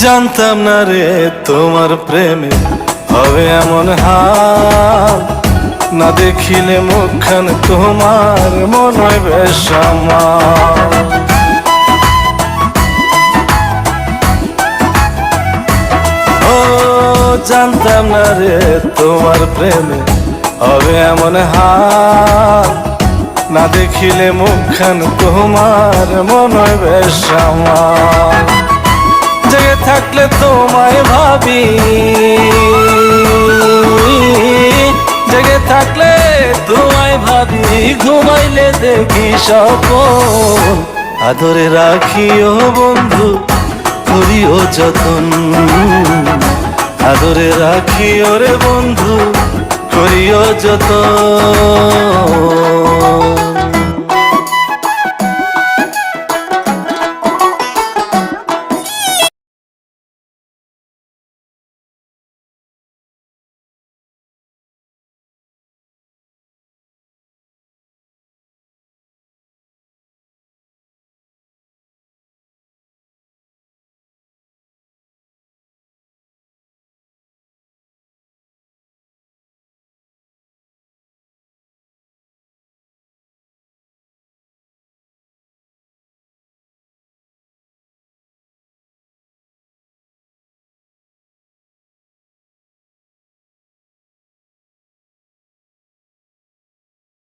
জানতাম না রে তোমার প্রেমে হবে এমন হাল, না দেখিলে মুখখান তোমার মন হয় বেশ আমার। ও জানতাম না রে তোমার প্রেমে হবে এমন হাল, না দেখিলে মুখখান তোমার মন হয় বেশ আমার। জেগে থাকলে তোমায় ভাবি, জেগে থাকলে তোমায় ভাবি, ঘুমাইলে দেখি স্বপ্ন। আদরে রাখিও বন্ধু, করিও যতন, আদরে রাখিও রে বন্ধু, করিও যতন।